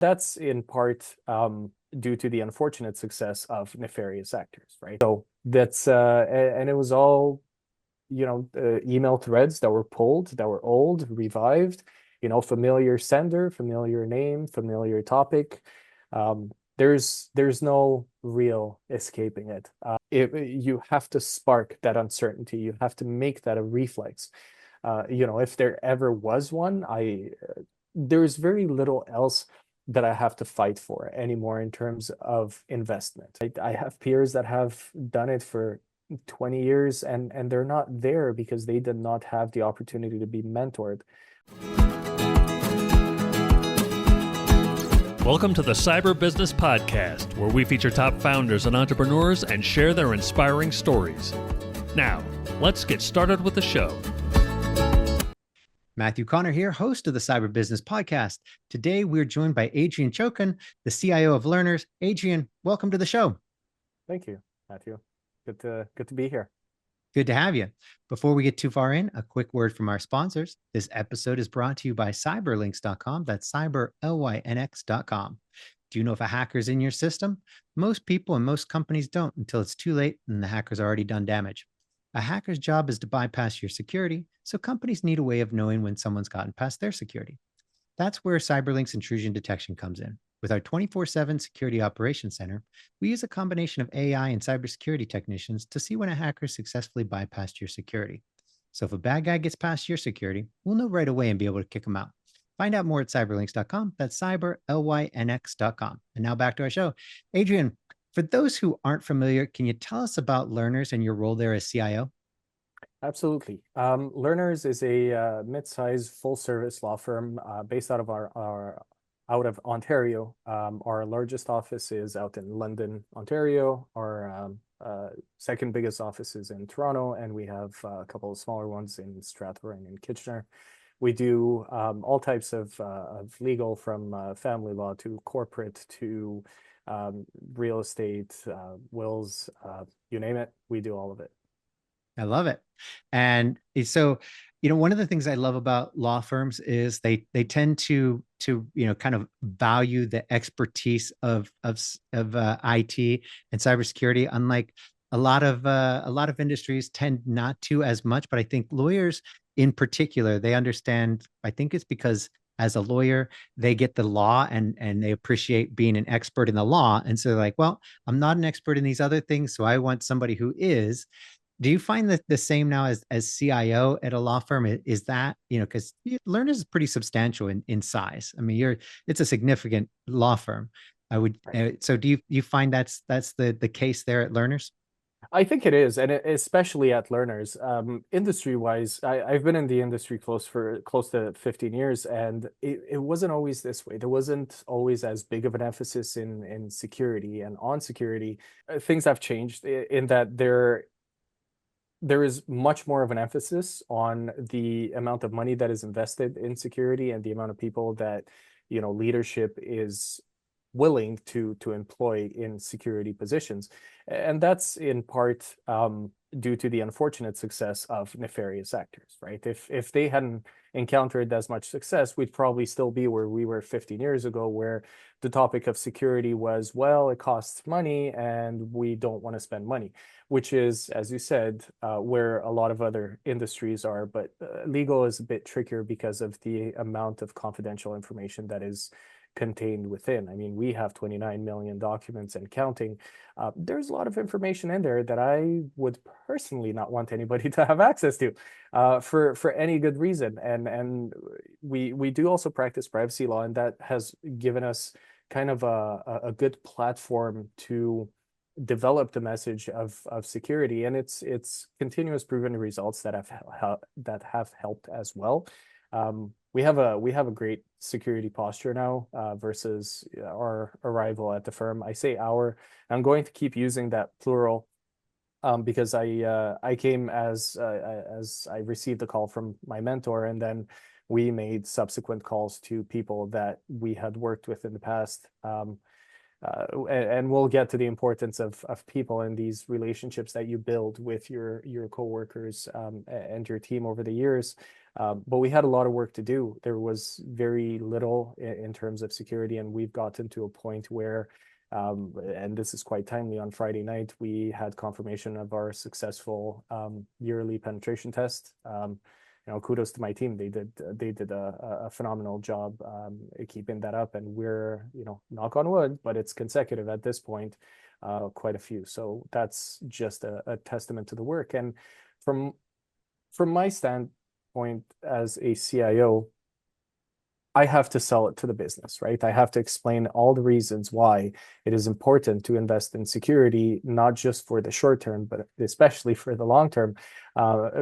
That's in part due to the unfortunate success of nefarious actors, right? So that's and it was all, email threads that were pulled, that were old, revived, familiar sender, familiar name, familiar topic. There's no real escaping it. You have to spark that uncertainty. You have to make that a reflex. If there ever was one, there's very little else that I have to fight for anymore in terms of investment. I have peers that have done it for 20 years and they're not there because they did not have the opportunity to be mentored. Welcome to the Cyber Business Podcast, where we feature top founders and entrepreneurs and share their inspiring stories. Now, let's get started with the show. Matthew Connor here, host of the Cyber Business Podcast. Today, we're joined by Adrian Ciocan, the CIO of Lerners. Adrian, welcome to the show. Thank you, Matthew. Good to be here. Good to have you. Before we get too far in, a quick word from our sponsors. This episode is brought to you by cyberlinks.com. That's cyberlynx.com. Do you know if a hacker's in your system? Most people and most companies don't until it's too late and the hacker's already done damage. A hacker's job is to bypass your security, so companies need a way of knowing when someone's gotten past their security. That's where Cyberlink's intrusion detection comes in. With our 24/7 Security Operations Center, we use a combination of AI and cybersecurity technicians to see when a hacker successfully bypassed your security. So if a bad guy gets past your security, we'll know right away and be able to kick them out. Find out more at cyberlinks.com. That's cyberlynx.com. And now back to our show. Adrian, for those who aren't familiar, can you tell us about Lerners and your role there as CIO? Absolutely. Lerners is a mid-sized full-service law firm based out of Ontario. Our largest office is out in London, Ontario. Our second biggest office is in Toronto, and we have a couple of smaller ones in Strathroy and in Kitchener. We do all types of legal, from family law to corporate to real estate, wills, you name it, we do all of it. I love it. And so, one of the things I love about law firms is they tend to kind of value the expertise of IT and cybersecurity, unlike a lot of industries tend not to as much. But I think lawyers in particular, they understand. I think it's because as a lawyer, they get the law and they appreciate being an expert in the law. And so they're like, well, I'm not an expert in these other things, so I want somebody who is. Do you find that the same now as CIO at a law firm? Is that, because Lerners is pretty substantial in size. I mean, it's a significant law firm. So do you find that's the case there at Lerners? I think it is, and especially at Lerners. Industry-wise, I've been in the industry close to 15 years, and it wasn't always this way. There wasn't always as big of an emphasis in security and on security. Things have changed in that there is much more of an emphasis on the amount of money that is invested in security and the amount of people that, leadership is willing to employ in security positions. And that's in part due to the unfortunate success of nefarious actors, right? If they hadn't encountered as much success, we'd probably still be where we were 15 years ago, where the topic of security was, well, it costs money and we don't want to spend money, which is, as you said, where a lot of other industries are. But legal is a bit trickier because of the amount of confidential information that is contained within. I mean, we have 29 million documents and counting. There's a lot of information in there that I would personally not want anybody to have access to for any good reason. And we do also practice privacy law, and that has given us kind of a good platform to develop the message of security, and it's continuous proven results that have helped as well. We have a great security posture now versus our arrival at the firm. I say our. I'm going to keep using that plural because I came as I received a call from my mentor, and then we made subsequent calls to people that we had worked with in the past. And we'll get to the importance of people and these relationships that you build with your coworkers and your team over the years. But we had a lot of work to do. There was very little in terms of security, and we've gotten to a point where, and this is quite timely, on Friday night, we had confirmation of our successful yearly penetration test. Kudos to my team. They did a phenomenal job keeping that up, and we're, knock on wood, but it's consecutive at this point, quite a few. So that's just a testament to the work. And from my standpoint as a CIO, I have to sell it to the business, right? I have to explain all the reasons why it is important to invest in security, not just for the short term, but especially for the long term.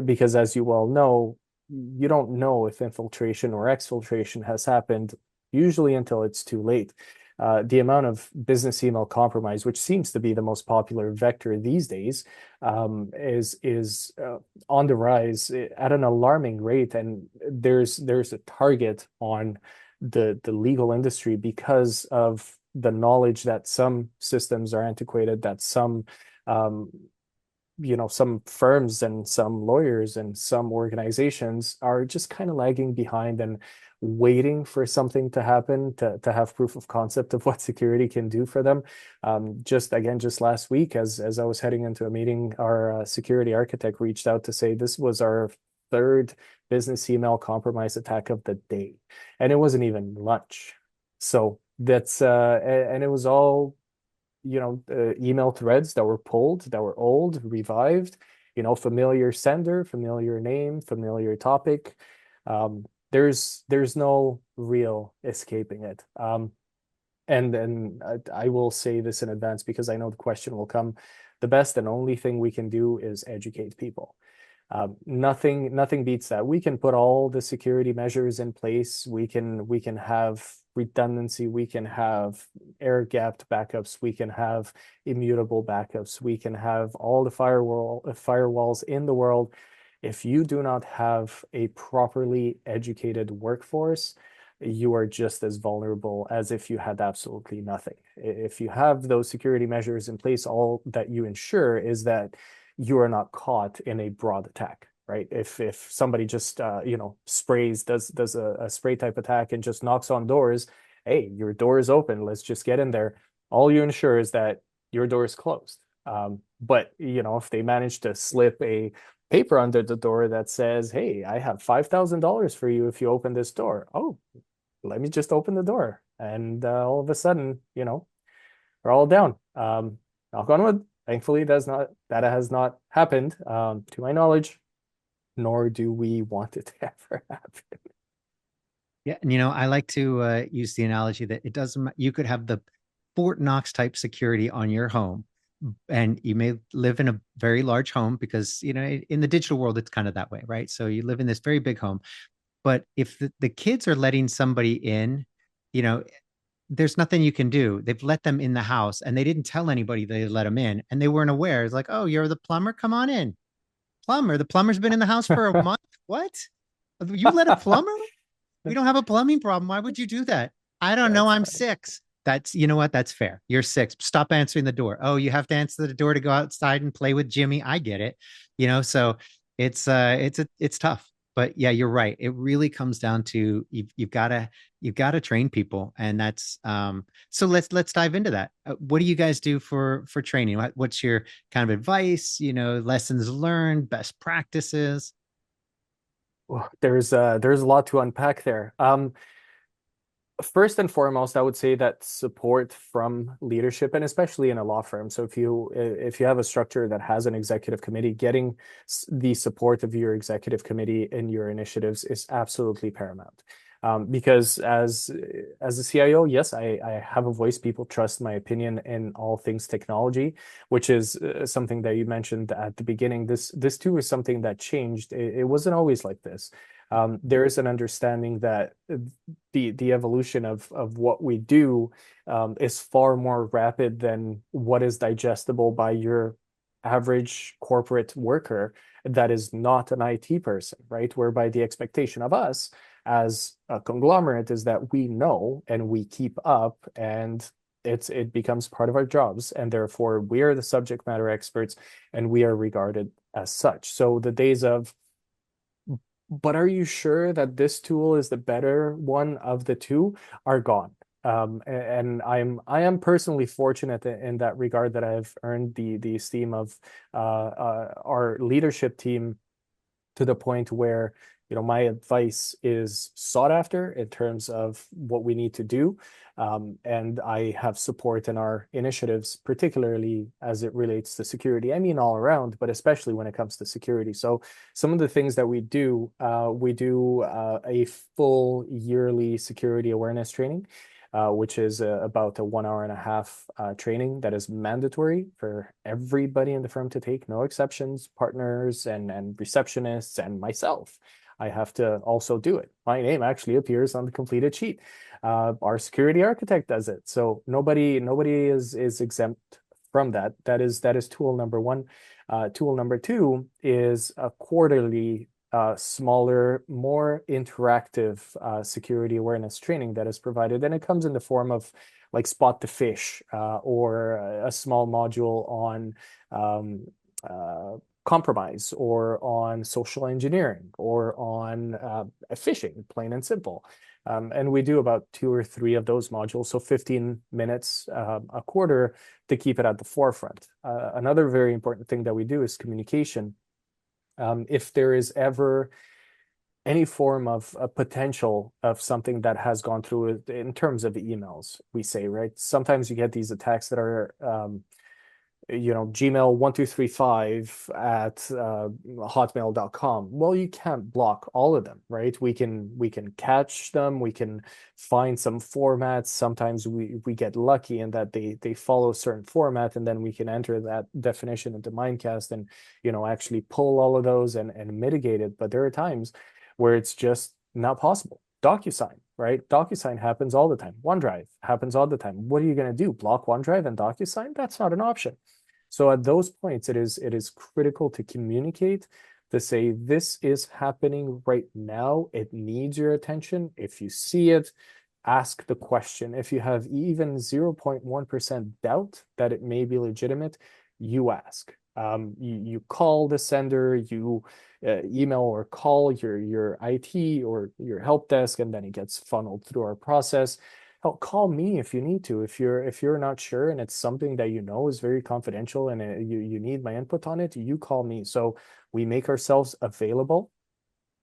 Because as you well know, you don't know if infiltration or exfiltration has happened usually until it's too late. The amount of business email compromise, which seems to be the most popular vector these days, is on the rise at an alarming rate, and there's a target on the legal industry because of the knowledge that some systems are antiquated, that some some firms and some lawyers and some organizations are just kind of lagging behind and waiting for something to happen to have proof of concept of what security can do for them. Just last week, as I was heading into a meeting, our security architect reached out to say this was our third business email compromise attack of the day, and it wasn't even lunch. So that's and it was all email threads that were pulled, that were old, revived, familiar sender, familiar name, familiar topic. There's no real escaping it. And I will say this in advance because I know the question will come. The best and only thing we can do is educate people. Nothing beats that. We can put all the security measures in place. We can have redundancy. We can have air-gapped backups. We can have immutable backups. We can have all the firewalls in the world. If you do not have a properly educated workforce, you are just as vulnerable as if you had absolutely nothing. If you have those security measures in place, all that you ensure is that you are not caught in a broad attack, right? If somebody just sprays, does a spray type attack and just knocks on doors, hey, your door is open, let's just get in there. All you ensure is that your door is closed. But if they manage to slip a paper under the door that says, hey, I have $5,000 for you if you open this door. Oh, let me just open the door. And all of a sudden, we're all down. Knock on wood. Thankfully, that has not happened, to my knowledge, nor do we want it to ever happen. Yeah, and I like to use the analogy that it doesn't. You could have the Fort Knox type security on your home, and you may live in a very large home because in the digital world it's kind of that way, right? So you live in this very big home, but if the kids are letting somebody in, there's nothing you can do. They've let them in the house and they didn't tell anybody they let them in and they weren't aware. It's like, oh, you're the plumber? Come on in. Plumber. The plumber's been in the house for a month. What? You let a plumber? We don't have a plumbing problem. Why would you do that? I don't know. That's I'm funny. 6. That's, you know what? That's fair. You're 6. Stop answering the door. Oh, you have to answer the door to go outside and play with Jimmy. I get it. So it's tough. But yeah, you're right. It really comes down to you've got to train people, and that's so let's dive into that. What do you guys do for training? What's your kind of advice? Lessons learned, best practices. Well, there's a lot to unpack there. First and foremost, I would say that support from leadership, and especially in a law firm. So if you have a structure that has an executive committee, getting the support of your executive committee in your initiatives is absolutely paramount. Because as a CIO, yes, I have a voice. People trust my opinion in all things technology, which is something that you mentioned at the beginning. This too is something that changed. It wasn't always like this. There is an understanding that the evolution of what we do is far more rapid than what is digestible by your average corporate worker that is not an IT person, right? Whereby the expectation of us as a conglomerate is that we know and we keep up, and it becomes part of our jobs, and therefore we are the subject matter experts and we are regarded as such. So the days of but are you sure that this tool is the better one of the two, are gone. And I am personally fortunate in that regard that I've earned the esteem of our leadership team to the point where, my advice is sought after in terms of what we need to do. And I have support in our initiatives, particularly as it relates to security. I mean, all around, but especially when it comes to security. So some of the things that we do a full yearly security awareness training, which is about a 1 hour and a half training that is mandatory for everybody in the firm to take, no exceptions, partners and receptionists and myself. I have to also do it. My name actually appears on the completed sheet. Our security architect does it. So nobody is exempt from that. That is tool number one. Tool number two is a quarterly smaller, more interactive security awareness training that is provided. And it comes in the form of like Spot the Fish or a small module on compromise or on social engineering or on phishing, plain and simple. And we do about 2 or 3 of those modules, so 15 minutes a quarter to keep it at the forefront. Another very important thing that we do is communication. If there is ever any form of a potential of something that has gone through in terms of emails, we say, right? Sometimes you get these attacks that are, Gmail1235 at hotmail.com. Well, you can't block all of them, right? We can catch them. We can find some formats. Sometimes we get lucky in that they follow a certain format, and then we can enter that definition into Mimecast and actually pull all of those and mitigate it. But there are times where it's just not possible. DocuSign, right? DocuSign happens all the time. OneDrive happens all the time. What are you going to do? Block OneDrive and DocuSign? That's not an option. So at those points, it is critical to communicate, to say, this is happening right now. It needs your attention. If you see it, ask the question. If you have even 0.1% doubt that it may be legitimate, you ask. You call the sender, you email or call your IT or your help desk, and then it gets funneled through our process. Hell, call me if you need to. If you're not sure and it's something that is very confidential and you need my input on it, you call me. So we make ourselves available.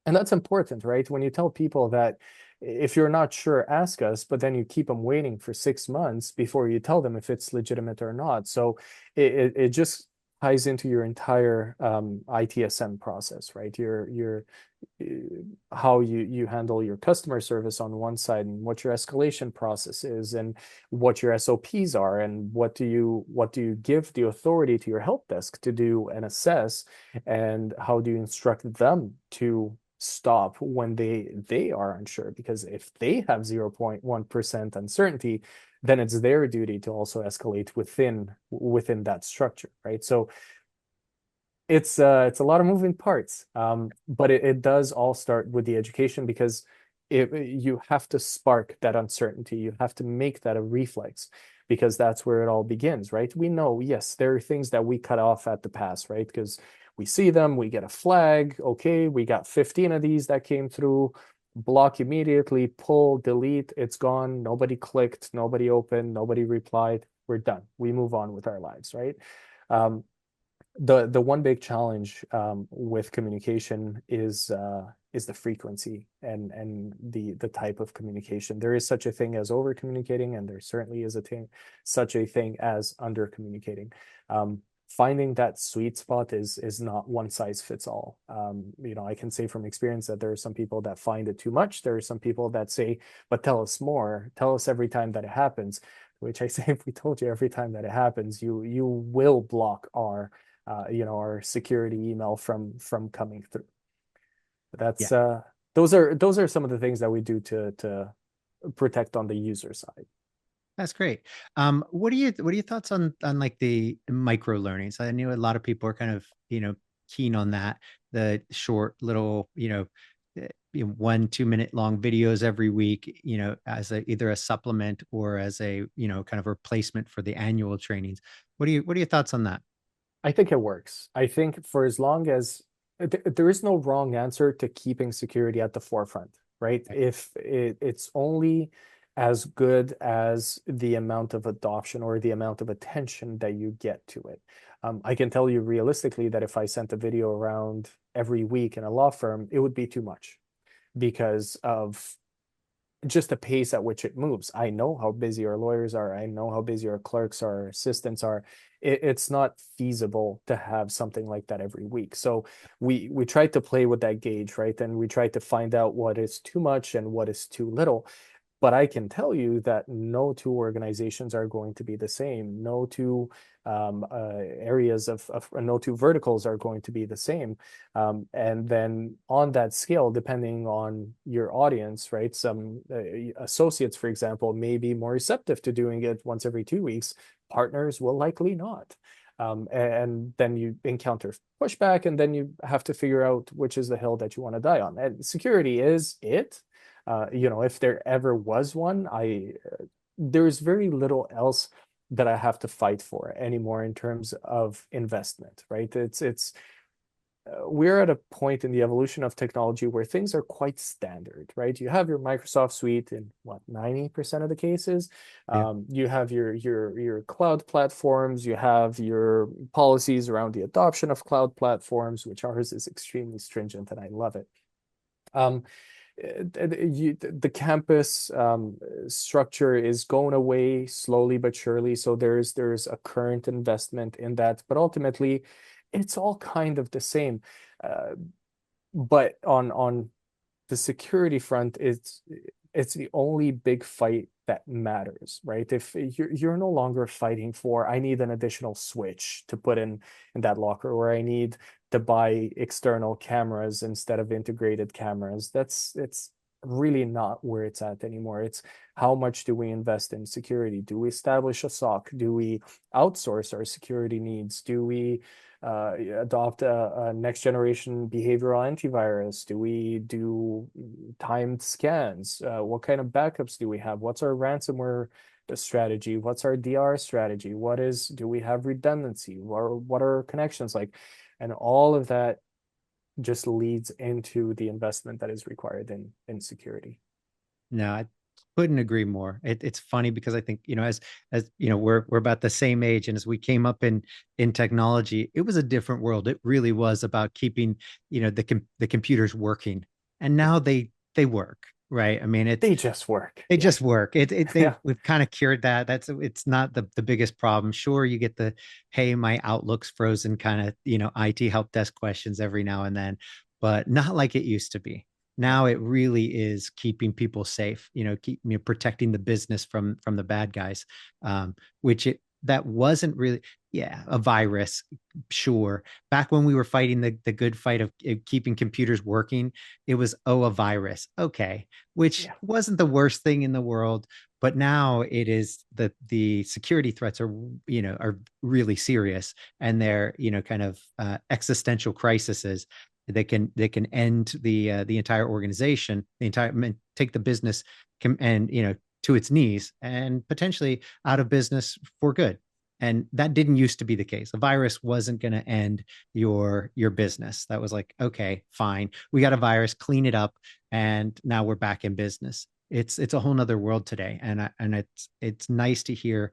And that's important, right? When you tell people that if you're not sure, ask us, but then you keep them waiting for 6 months before you tell them if it's legitimate or not. So it just ties into your entire ITSM process, right? Your how you handle your customer service on one side, and what your escalation process is, and what your SOPs are, and what do you give the authority to your help desk to do and assess, and how do you instruct them to stop when they are unsure? Because if they have 0.1% uncertainty, then it's their duty to also escalate within that structure, right? So it's a lot of moving parts, but it does all start with the education, because you have to spark that uncertainty. You have to make that a reflex, because that's where it all begins, right? We know, yes, there are things that we cut off at the pass, right? Because we see them, we get a flag. Okay, we got 15 of these that came through. Block immediately, pull, delete, it's gone. Nobody clicked, nobody opened, nobody replied. We're done. We move on with our lives, right? The one big challenge with communication is the frequency and the type of communication. There is such a thing as over communicating, and there certainly is such a thing as under communicating. Finding that sweet spot is not one size fits all. I can say from experience that there are some people that find it too much. There are some people that say, but tell us more, tell us every time that it happens. Which I say, if we told you every time that it happens, you will block our security email from coming through. That's Yeah. those are some of the things that we do to protect on the user side. That's great. What are your thoughts on like the micro learnings? I know a lot of people are kind of, keen on that, the short little, 1-2 minute long videos every week, as either a supplement or as a, kind of replacement for the annual trainings. What are your thoughts on that? I think it works. I think for as long as there is no wrong answer to keeping security at the forefront, right? If it's only as good as the amount of adoption or the amount of attention that you get to it. I can tell you realistically that if I sent a video around every week in a law firm, it would be too much because of just the pace at which it moves. I know how busy our lawyers are. I know how busy our clerks, our assistants are. It's not feasible to have something like that every week. So we try to play with that gauge, right? And we try to find out what is too much and what is too little. But I can tell you that no two organizations are going to be the same. No two areas of no two verticals are going to be the same. And then on that scale, depending on your audience, right? Some associates, for example, may be more receptive to doing it once every 2 weeks. Partners will likely not. And then you encounter pushback, and then you have to figure out which is the hill that you want to die on. And security is it. If there ever was one, there's very little else that I have to fight for anymore in terms of investment, right? We're at a point in the evolution of technology where things are quite standard, right? You have your Microsoft suite in what, 90% of the cases. Yeah. You have your cloud platforms, you have your policies around the adoption of cloud platforms, which ours is extremely stringent, and I love it. The campus structure is going away slowly but surely. So there's a current investment in that, but ultimately, it's all kind of the same. Uh, but on the security front, it's the only big fight that matters, right? If you're no longer fighting for, I need an additional switch to put in that locker, or I need to buy external cameras instead of integrated cameras. It's really not where it's at anymore. It's how much do we invest in security? Do we establish a SOC? Do we outsource our security needs? Do we adopt a next generation behavioral antivirus? Do we do timed scans? What kind of backups do we have? What's our ransomware strategy? What's our DR strategy? Do we have redundancy? What are connections like? And all of that just leads into the investment that is required in security. No, I couldn't agree more. It's funny because I think, as we're about the same age, and as we came up in technology, it was a different world. It really was about keeping, the computers working, and now they work, right? I mean, They just work. they Yeah. just work. Yeah. We've kind of cured that. It's not the biggest problem. Sure, you get the, hey, my Outlook's frozen kind of, IT help desk questions every now and then, but not like it used to be. Now it really is keeping people safe, protecting the business from the bad guys, which that wasn't really, yeah, a virus, sure. Back when we were fighting the good fight of keeping computers working, it was, oh, a virus, okay, which Yeah. wasn't the worst thing in the world. But now it is that the security threats are really serious, and they're, kind of existential crises that can end the entire organization, take the business and to its knees, and potentially out of business for good. And that didn't used to be the case. A virus wasn't going to end your business. That was like, okay, fine, we got a virus, clean it up, and now we're back in business. It's a whole nother world today, and it's nice to hear,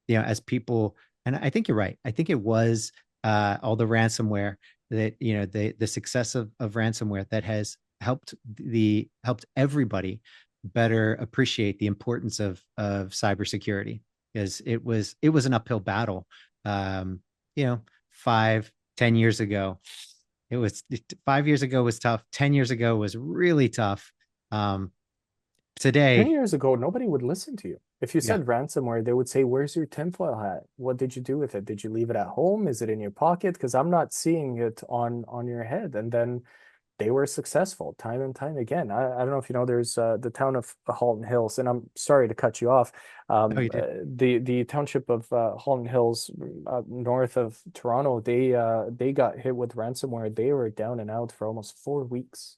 as people. And I think you're right. I think it was all the ransomware that, the success of ransomware that has helped everybody better appreciate the importance of cybersecurity, because it was an uphill battle. You know, 5-10 years ago, it was 5 years ago was tough. 10 years ago was really tough. 10 Today, years ago, nobody would listen to you. If you yeah. said ransomware, they would say, "Where's your tinfoil hat? What did you do with it? Did you leave it at home? Is it in your pocket? Because I'm not seeing it on your head." And then they were successful time and time again. I don't know if you know, there's the town of Halton Hills, and I'm sorry to cut you off. Oh, you did. The township of Halton Hills, north of Toronto, they got hit with ransomware. They were down and out for almost 4 weeks.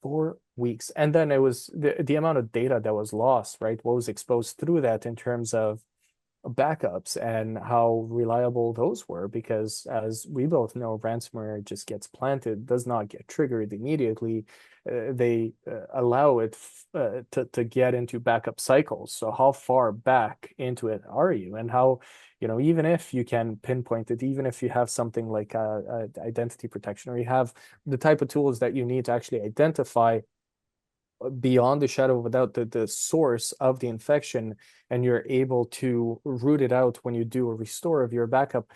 4 weeks. And then it was the amount of data that was lost, right? What was exposed through that in terms of backups and how reliable those were, because as we both know, ransomware just gets planted, does not get triggered immediately. They allow it to get into backup cycles. So how far back into it are you? And how, even if you can pinpoint it, even if you have something like identity protection, or you have the type of tools that you need to actually identify beyond the shadow of a doubt the source of the infection, and you're able to root it out when you do a restore of your backup,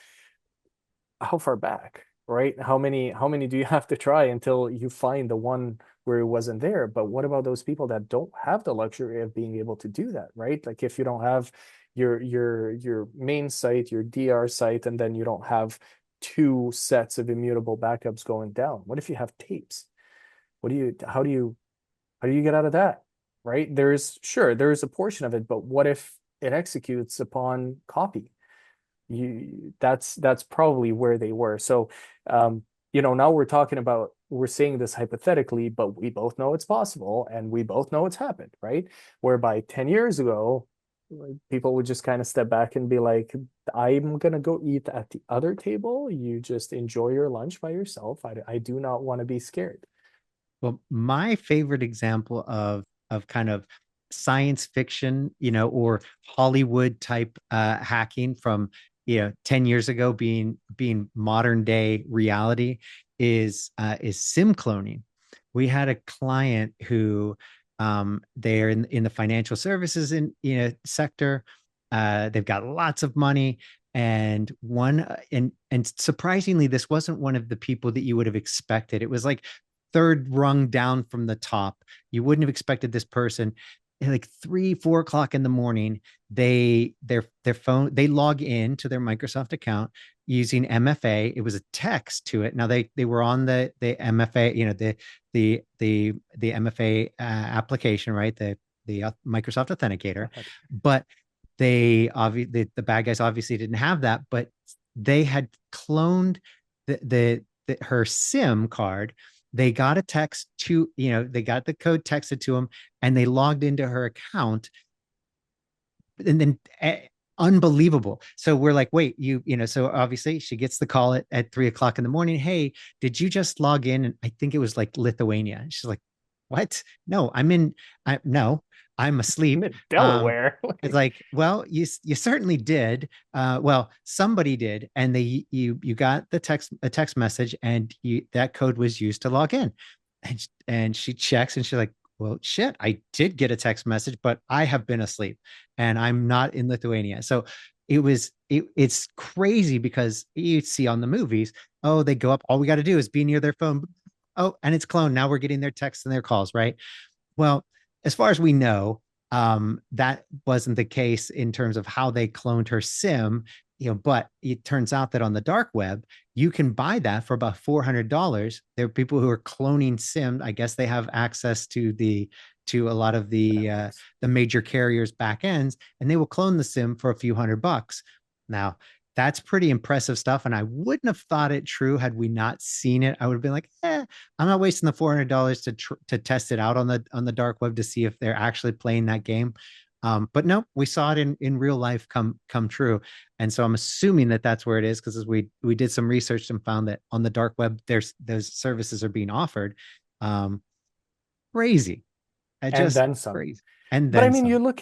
how far back, right? How many do you have to try until you find the one where it wasn't there? But what about those people that don't have the luxury of being able to do that, right? Like if you don't have your main site, your DR site, and then you don't have two sets of immutable backups going down. What if you have tapes? How do you get out of that? Right? There is a portion of it, but what if it executes upon copy? That's probably where they were. So now we're saying this hypothetically, but we both know it's possible and we both know it's happened, right? Whereby 10 years ago, people would just kind of step back and be like, I'm gonna go eat at the other table. You just enjoy your lunch by yourself. I do not want to be scared. Well, my favorite example of kind of science fiction, or Hollywood type hacking from 10 years ago being modern day reality is SIM cloning. We had a client who they're in the financial services sector. They've got lots of money, and surprisingly, this wasn't one of the people that you would have expected. It was like third rung down from the top. You wouldn't have expected this person. Like 3-4 o'clock in the morning, their phone, they log in to their Microsoft account using MFA. It was a text to it. Now they were on the MFA, the MFA application, right? The Microsoft Authenticator, but the bad guys obviously didn't have that, but they had cloned her SIM card. They got a text they got the code texted to them, and they logged into her account. And then unbelievable. So we're like, wait, so obviously she gets the call at 3 o'clock in the morning. Hey, did you just log in? And I think it was like Lithuania. She's like, what? No, no, I'm I'm asleep. in Delaware. It's like, well, you certainly did. Well, somebody did, and you got a text message, and that code was used to log in. And she checks, and she's like, well, shit, I did get a text message, but I have been asleep, and I'm not in Lithuania. So it's crazy, because you see on the movies, oh, they go up, all we got to do is be near their phone. Oh, and it's cloned. Now we're getting their texts and their calls, right? Well, as far as we know, that wasn't the case in terms of how they cloned her SIM. But it turns out that on the dark web, you can buy that for about $400. There are people who are cloning SIM. I guess they have access to a lot of the major carriers back ends, and they will clone the SIM for a few $100. Now, that's pretty impressive stuff, and I wouldn't have thought it true had we not seen it. I would have been like, I'm not wasting the $400 to test it out on the dark web to see if they're actually playing that game. But no, we saw it in real life come true, and so I'm assuming that that's where it is, because we did some research and found that on the dark web, those services are being offered. Crazy, And just then some. crazy, and But I then mean, you some. look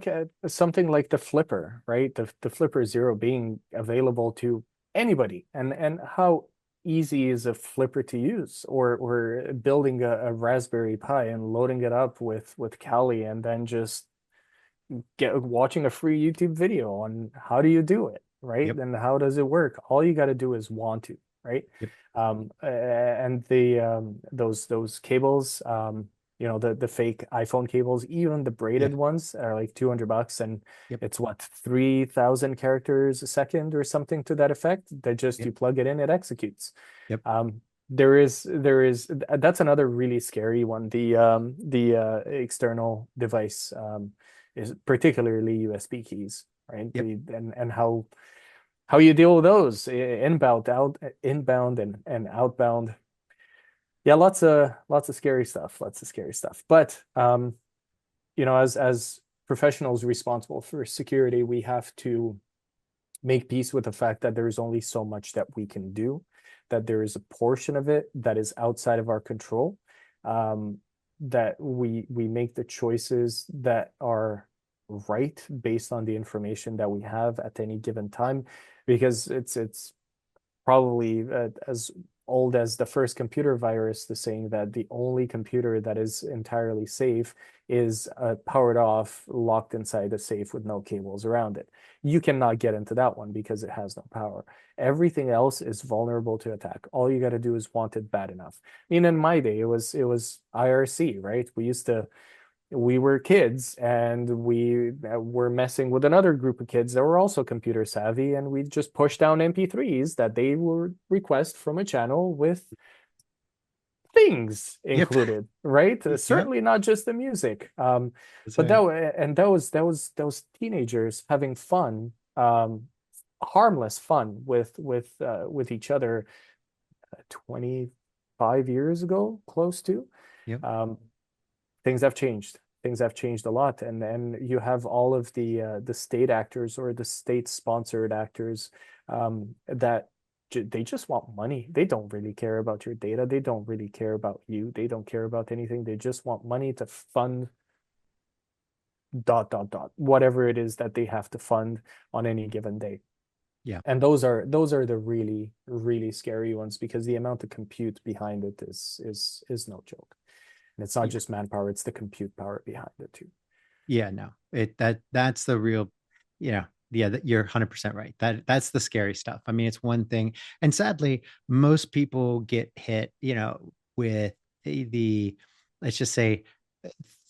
at something like the Flipper, right? The Flipper Zero being available to anybody, and how easy is a Flipper to use, or building a Raspberry Pi and loading it up with Kali, and then just watching a free YouTube video on how do you do it, right? Yep, And how does it work? All you got to do is want to, right? yep, And those cables, the fake iPhone cables, even the yeah, braided ones are like $200, and yep, it's what, 3,000 characters a second or something to that effect. That just yep, you plug it in, it executes. yep, There is that's another really scary one. The external device is particularly USB keys, right? yep. And how you deal with those inbound and outbound. Yeah, lots of scary stuff, lots of scary stuff. But as professionals responsible for security, we have to make peace with the fact that there is only so much that we can do, that there is a portion of it that is outside of our control, that we make the choices that are right based on the information that we have at any given time, because it's probably as old as the first computer virus, the saying that the only computer that is entirely safe is powered off, locked inside a safe with no cables around it. You cannot get into that one because it has no power. Everything else is vulnerable to attack. All you got to do is want it bad enough. I mean, in my day, it was IRC, right? We were kids and we were messing with another group of kids that were also computer savvy, and we just pushed down MP3s that they would request from a channel with things Yep. included, right? Yep. Certainly not just the music. That's But right. that was teenagers having fun, harmless fun with each other 25 years ago, close to. Yep. Um, Things have changed. Things have changed a lot, and you have all of the state actors or the state sponsored actors that they just want money. They don't really care about your data. They don't really care about you. They don't care about anything. They just want money to fund dot dot dot whatever it is that they have to fund on any given day. Yeah. And those are the really, really scary ones, because the amount of compute behind it is no joke. And it's not just manpower, it's the compute power behind it too. Yeah, no, that's the real, yeah, you're 100% right. That's the scary stuff. I mean, it's one thing, and sadly, most people get hit, with the let's just say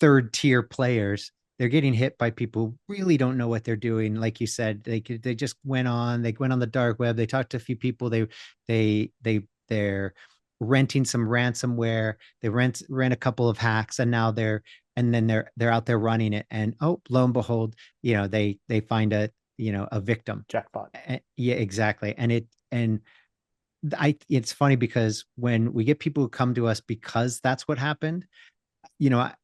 third tier players. They're getting hit by people who really don't know what they're doing. Like you said, they just went on the dark web. They talked to a few people. They're renting some ransomware. They rent a couple of hacks, and now they're out there running it, and oh, lo and behold, they find a victim. Jackpot. Yeah, exactly. And it's funny because when we get people who come to us because that's what happened,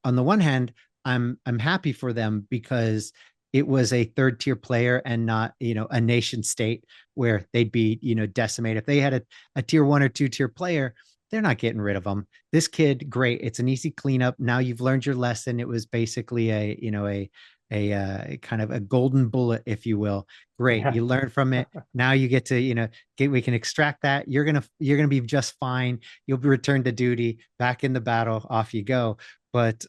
on the one hand, I'm happy for them because it was a third tier player and not, a nation state where they'd be, decimated. If they had a tier 1 or 2 tier player, they're not getting rid of them. This kid, great. It's an easy cleanup. Now you've learned your lesson. It was basically a kind of a golden bullet, if you will. Great. Yeah. You learn from it. Now you get to, we can extract that. You're going to be just fine. You'll be returned to duty, back in the battle, off you go. But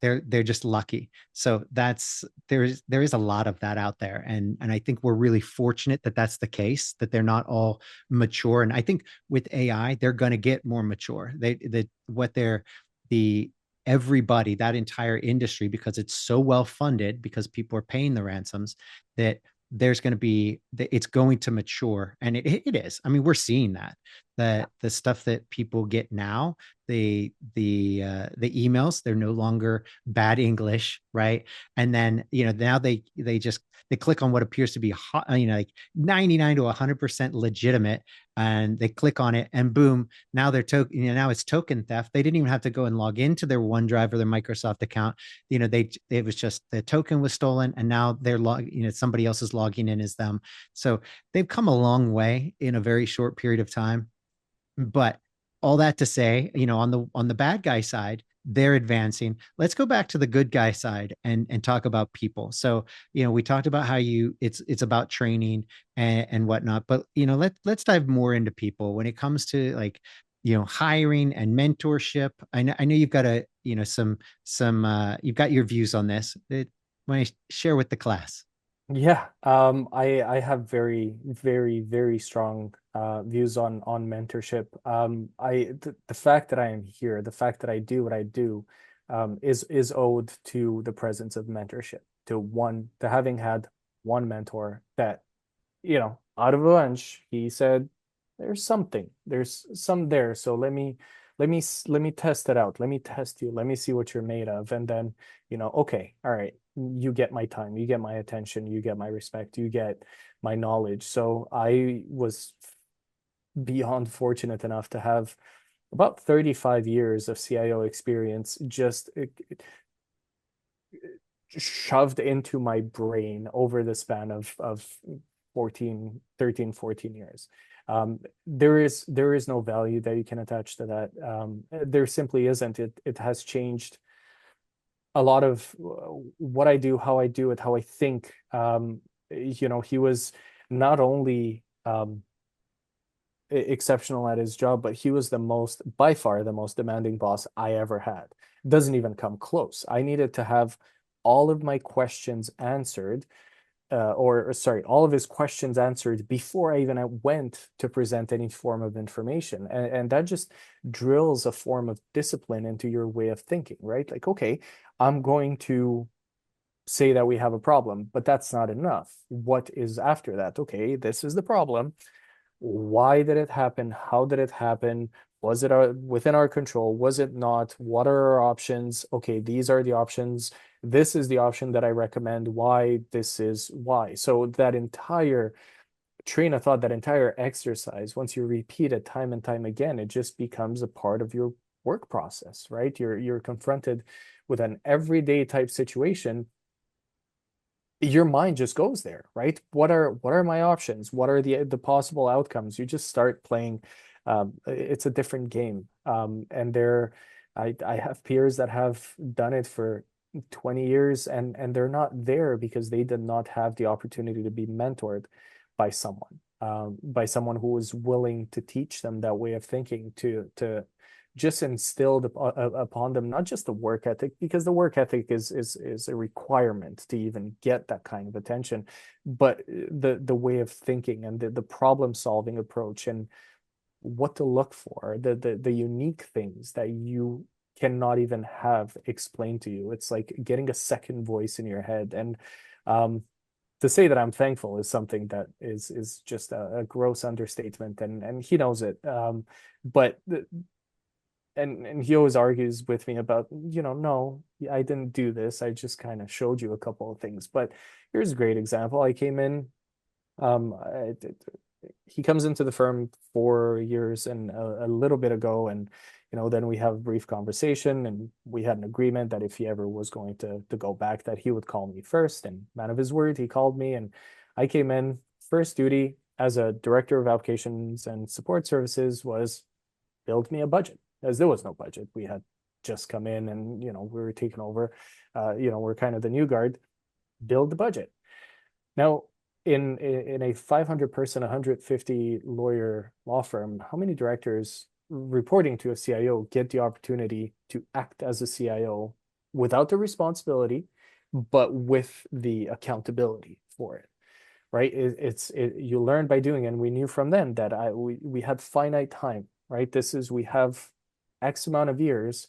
they're just lucky. So there is a lot of that out there, and I think we're really fortunate that that's the case, that they're not all mature. And I think with AI, they're going to get more mature. The everybody, that entire industry, because it's so well funded, because people are paying the ransoms, that it's going to mature, and it is. I mean, we're seeing that the stuff that people get now, the emails, they're no longer bad English, right? And then now they click on what appears to be like 99 to 100% legitimate, and they click on it, and boom, now they're now it's token theft. They didn't even have to go and log into their OneDrive or their Microsoft account. It was just the token was stolen, and now somebody else is logging in as them. So they've come a long way in a very short period of time. But all that to say, on the bad guy side, they're advancing. Let's go back to the good guy side and talk about people. So, we talked about how it's about training and whatnot, but let's dive more into people when it comes to, like, hiring and mentorship. I know you've got you've got your views on this. Want to share with the class? Yeah, I have very, very, very strong views on mentorship. The fact that I am here, the fact that I do what I do, is owed to the presence of mentorship, to having had one mentor that, out of a bunch, he said, there's some there, so let me test it out. Let me test you. Let me see what you're made of, and then, okay, all right, you get my time, you get my attention, you get my respect, you get my knowledge. So I was beyond fortunate enough to have about 35 years of CIO experience, just shoved into my brain over the span of 14 years. There is no value that you can attach to that. There simply isn't. It has changed a lot of what I do, how I do it, how I think. He was not only exceptional at his job, but he was by far the most demanding boss I ever had. Doesn't even come close. I needed to have all of my questions answered, or sorry, all of his questions answered before I even went to present any form of information. And that just drills a form of discipline into your way of thinking, right? Like, okay, I'm going to say that we have a problem, but that's not enough. What is after that? Okay, this is the problem. Why did it happen? How did it happen? Was it within our control? Was it not? What are our options? Okay, these are the options. This is the option that I recommend. Why? This is why. So that entire train of thought, that entire exercise, once you repeat it time and time again, it just becomes a part of your work process, right? You're confronted with an everyday type situation, your mind just goes there, right? What are my options? What are the possible outcomes? You just start playing. It's a different game. And I have peers that have done it for 20 years, and they're not there because they did not have the opportunity to be mentored by someone who was willing to teach them that way of thinking, to just instilled upon them not just the work ethic, because the work ethic is a requirement to even get that kind of attention, but the way of thinking and the problem solving approach, and what to look for, the unique things that you cannot even have explained to you. It's like getting a second voice in your head. And to say that I'm thankful is something that is just a gross understatement, and he knows it. But and he always argues with me about, no, I didn't do this. I just kind of showed you a couple of things. But here's a great example. I came in, he comes into the firm 4 years and a little bit ago, and then we have a brief conversation, and we had an agreement that if he ever was going to go back, that he would call me first. And man of his word, he called me, and I came in. First duty as a director of applications and support services was build me a budget, as there was no budget. We had just come in, and we were taking over. We're kind of the new guard. Build the budget. Now, in a 500 person, 150 lawyer law firm, how many directors reporting to a CIO get the opportunity to act as a CIO without the responsibility, but with the accountability for it? Right? You learn by doing, and we knew from then that we had finite time. Right? We have X amount of years.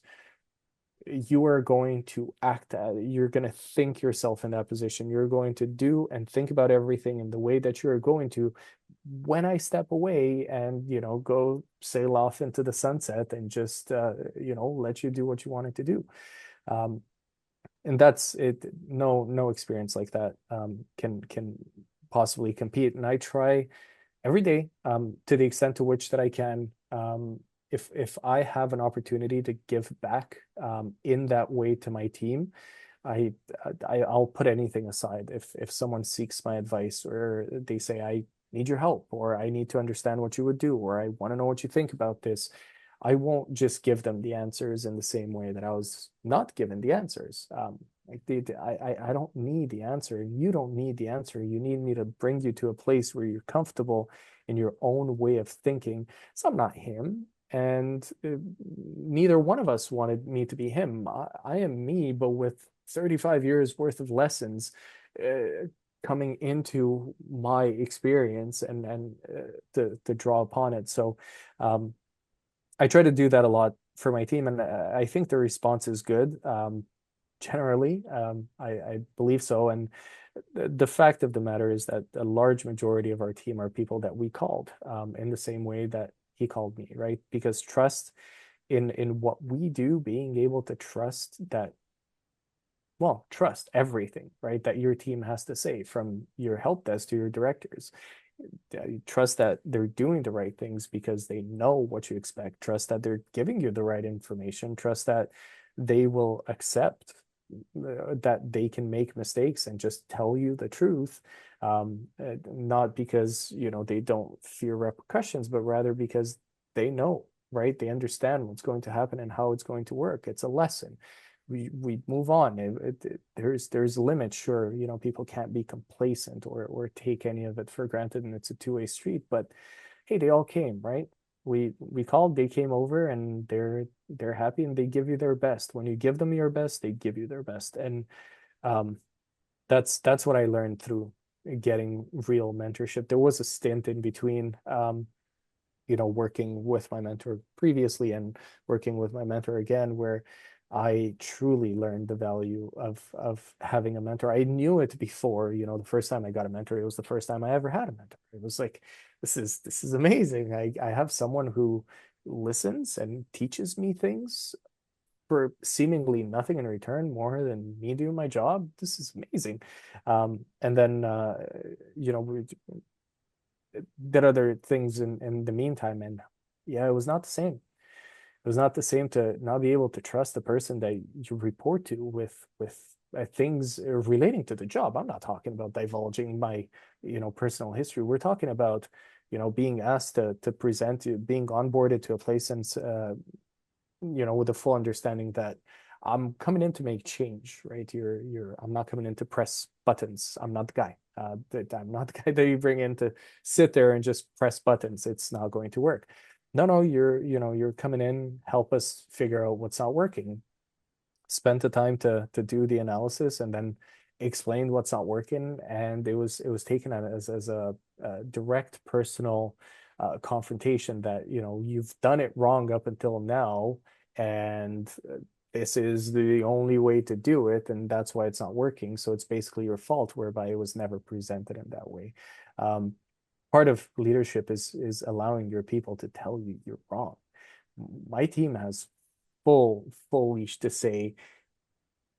You are going to act at it. You're going to think yourself in that position. You're going to do and think about everything in the way that you're going to. When I step away and go sail off into the sunset and just let you do what you wanted to do, and that's it. No experience like that can possibly compete. And I try every day, to the extent to which that I can. If I have an opportunity to give back in that way to my team, I'll put anything aside. If someone seeks my advice, or they say, I need your help, or I need to understand what you would do, or I want to know what you think about this, I won't just give them the answers in the same way that I was not given the answers. I don't need the answer. You don't need the answer. You need me to bring you to a place where you're comfortable in your own way of thinking. So I'm not him. And neither one of us wanted me to be him. I am me, but with 35 years worth of lessons coming into my experience, and to draw upon it. So I try to do that a lot for my team, and I think the response is good. Generally, I believe so. And the fact of the matter is that a large majority of our team are people that we called in the same way that he called me, right? Because trust in what we do, being able to trust that, well, trust everything, right, that your team has to say, from your help desk to your directors. You trust that they're doing the right things because they know what you expect. Trust that they're giving you the right information. Trust that they will accept that they can make mistakes and just tell you the truth, not because they don't fear repercussions, but rather because they know, right? They understand what's going to happen and how it's going to work. It's a lesson. We move on. There's limits. Sure, people can't be complacent or take any of it for granted, and it's a two-way street. But hey, they all came, right? We called, they came over, and they're happy, and they give you their best. When you give them your best, they give you their best. And um, that's what I learned through getting real mentorship. There was a stint in between, working with my mentor previously and working with my mentor again, where I truly learned the value of having a mentor. I knew it before, the first time I got a mentor, it was the first time I ever had a mentor. It was like, this is amazing. I have someone who listens and teaches me things for seemingly nothing in return, more than me doing my job. This is amazing. And then we did other things in the meantime, and yeah, it was not the same. It was not the same to not be able to trust the person that you report to with things relating to the job. I'm not talking about divulging my personal history. We're talking about being asked to present, being onboarded to a place, and with a full understanding that I'm coming in to make change, right? I'm not coming in to press buttons. I'm not the guy. I'm not the guy that you bring in to sit there and just press buttons. It's not going to work. No, you're coming in, help us figure out what's not working. Spend the time to do the analysis, and then explain what's not working. And it was taken as a direct personal confrontation that you've done it wrong up until now, and this is the only way to do it, and that's why it's not working. So it's basically your fault, whereby it was never presented in that way. Um, Part of leadership is allowing your people to tell you you're wrong. My team has full leash to say,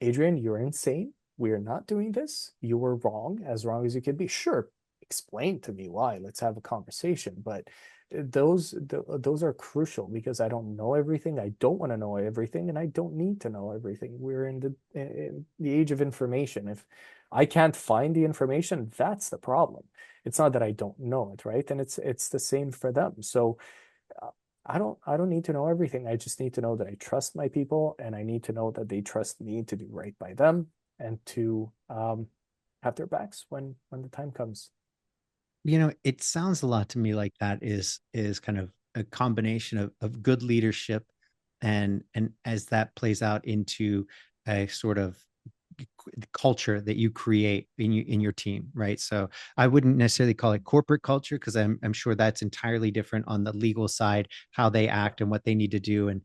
Adrian, you're insane. We are not doing this. You were wrong as you could be. Sure, explain to me why. Let's have a conversation. But those are crucial, because I don't know everything. I don't want to know everything, and I don't need to know everything. We're in the age of information. If I can't find the information, that's the problem. It's not that I don't know it, right? And it's the same for them. So uh, I don't need to know everything. I just need to know that I trust my people, and I need to know that they trust me to do right by them, and to have their backs when the time comes. It sounds a lot to me like that is kind of a combination of good leadership, and as that plays out into a sort of culture that you create in your team, right? So I wouldn't necessarily call it corporate culture, because I'm sure that's entirely different on the legal side, how they act and what they need to do, and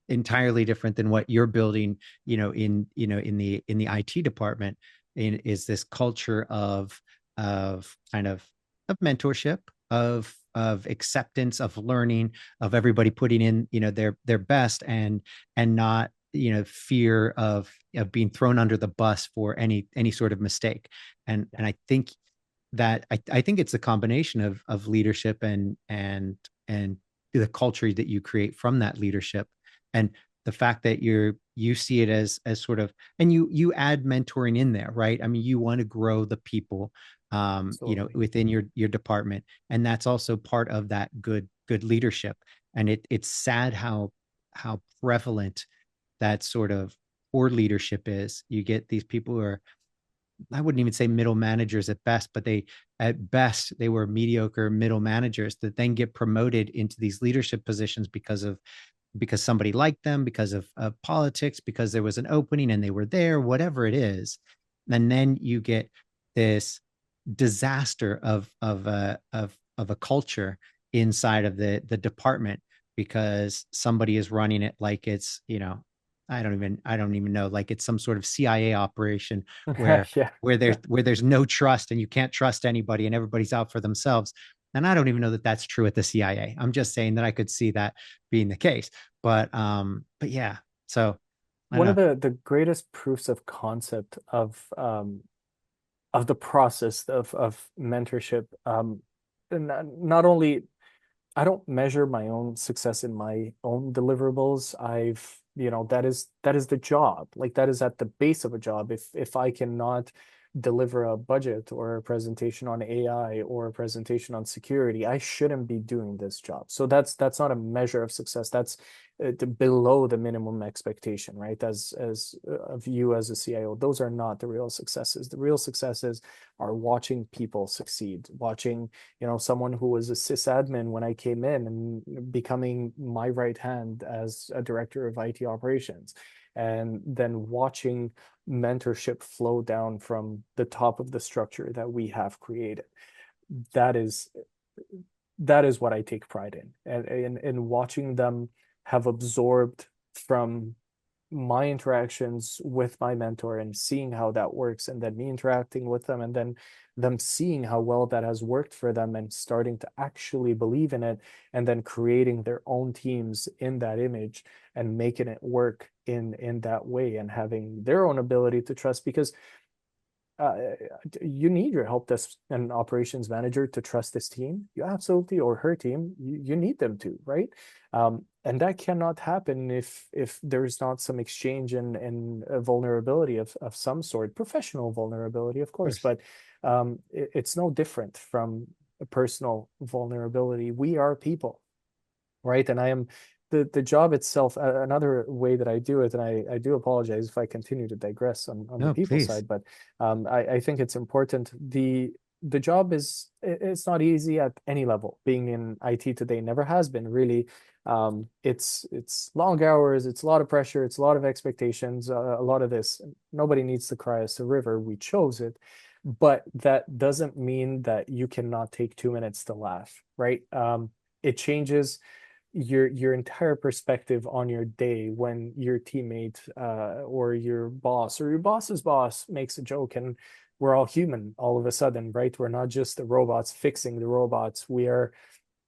entirely different than what you're building, in the IT department. Is this culture of kind of mentorship, of acceptance, of learning, of everybody putting in their best, and not fear of being thrown under the bus for any sort of mistake. And I think that I think it's a combination of leadership and the culture that you create from that leadership, and the fact that you see it as sort of, and you add mentoring in there, right? I mean, you want to grow the people Absolutely. within your department, and that's also part of that good leadership. And it's sad how prevalent that sort of poor leadership is. You get these people who are, I wouldn't even say middle managers at best, but at best they were mediocre middle managers that then get promoted into these leadership positions because somebody liked them, because of politics, because there was an opening and they were there, whatever it is. And then you get this disaster of a culture inside of the department, because somebody is running it like it's, I don't even know, like it's some sort of CIA operation where Yeah. where there's no trust, and you can't trust anybody, and everybody's out for themselves. And I don't even know that that's true at the CIA. I'm just saying that I could see that being the case. But yeah. So I don't One of know. the greatest proofs of concept of the process of mentorship, and not only I don't measure my own success in my own deliverables. That is the job. Like that is at the base of a job. If I cannot deliver a budget or a presentation on AI or a presentation on security, I shouldn't be doing this job. So that's not a measure of success. That's below the minimum expectation, right? As of you as a CIO, those are not the real successes. The real successes are watching people succeed, watching someone who was a sysadmin when I came in and becoming my right hand as a director of IT operations, and then watching mentorship flow down from the top of the structure that we have created. That is that is what I take pride in, and in watching them have absorbed from my interactions with my mentor and seeing how that works, and then me interacting with them, and then them seeing how well that has worked for them and starting to actually believe in it, and then creating their own teams in that image and making it work in that way, and having their own ability to trust. Because uh, you need your help desk and operations manager to trust this team. You absolutely, or her team, you need them to, right? And that cannot happen if there's not some exchange and a vulnerability of some sort, professional vulnerability, of Of course, course. but it's no different from a personal vulnerability. We are people, right? And I am the job itself. Another way that I do it, and I do apologize if I continue to digress on the No, people please. side, but I think it's important. The job it's not easy at any level. Being in IT today never has been really. It's long hours, it's a lot of pressure, it's a lot of expectations, a lot of this. Nobody needs to cry us a river. We chose it, but that doesn't mean that you cannot take 2 minutes to laugh, right? It changes your entire perspective on your day when your teammate or your boss or your boss's boss makes a joke, and we're all human all of a sudden, right? We're not just the robots fixing the robots. We are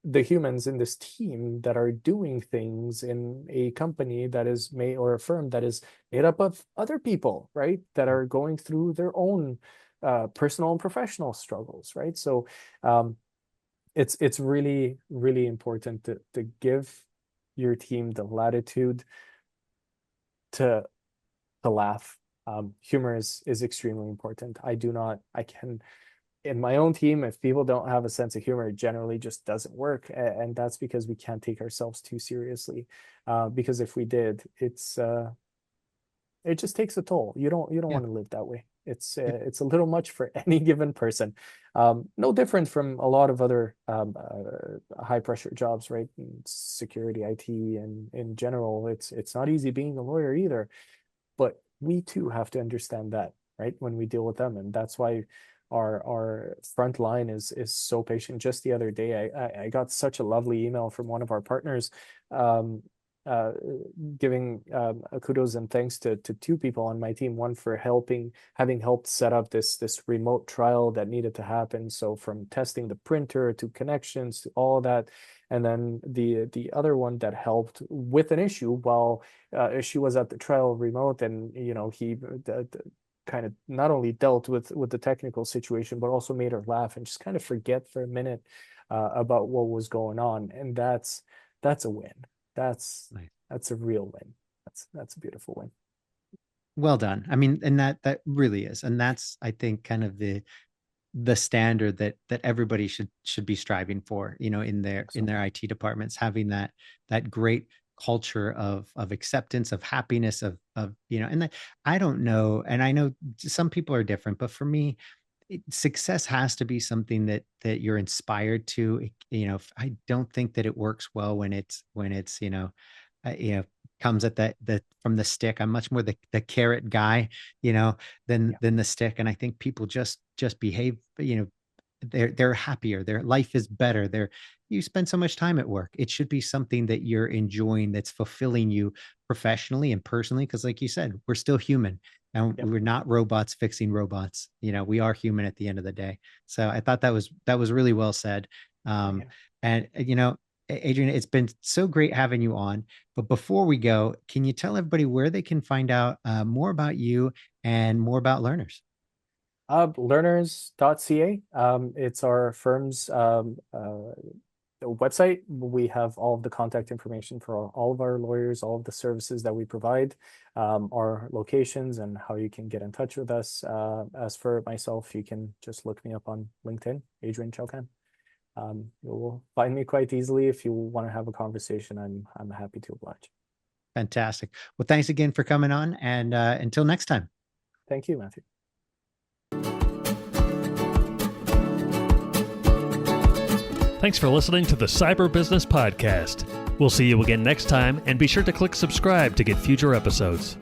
the humans in this team that are doing things in a company that is made, or a firm that is made up of other people, right? That are going through their own personal and professional struggles, right? So it's really really important to give your team the latitude to laugh. Humor is extremely important. I can, in my own team, if people don't have a sense of humor, it generally just doesn't work, and that's because we can't take ourselves too seriously. Because if we did, it just takes a toll. You don't Yeah. want to live that way. It's It, it's a little much for any given person. No different from a lot of other high pressure jobs, right? In security, IT, and in general, it's not easy being a lawyer either. But we too have to understand that, right? When we deal with them, and that's why our front line is so patient. Just the other day, I got such a lovely email from one of our partners, um, uh, giving kudos and thanks to two people on my team. One for having helped set up this remote trial that needed to happen. So from testing the printer to connections to all that, and then the other one that helped with an issue while she was at the trial remote, and he kind of not only dealt with the technical situation, but also made her laugh and just kind of forget for a minute about what was going on. And that's a win. That's like, that's a real win. That's a beautiful win. well done. I mean, and that really is, and that's, I think, kind of the standard that everybody should be striving for, in I their think so. IT departments, having that great culture of acceptance, of happiness, of and I don't know, and I know some people are different, but for me, success has to be something that you're inspired to. I don't think that it works well when it's comes at that from the stick. I'm much more the carrot guy, than Yeah. the stick. And I think people just behave, they're happier, their life is better, you spend so much time at work. It should be something that you're enjoying, that's fulfilling you professionally and personally, because like you said, we're still human, and Yep. we're not robots fixing robots. We are human at the end of the day. So I thought that was really well said. um Yeah. and Adrian, it's been so great having you on. But before we go, can you tell everybody where they can find out more about you and more about Learners? Learners.ca. It's our firm's website. We have all of the contact information for all of our lawyers, all of the services that we provide, our locations, and how you can get in touch with us. As for myself, you can just look me up on LinkedIn, Adrian Ciocan. You'll find me quite easily. If you want to have a conversation, I'm happy to oblige. Fantastic. Well, thanks again for coming on, and until next time. Thank you, Matthew. Thanks for listening to the Cyber Business Podcast. We'll see you again next time, and be sure to click subscribe to get future episodes.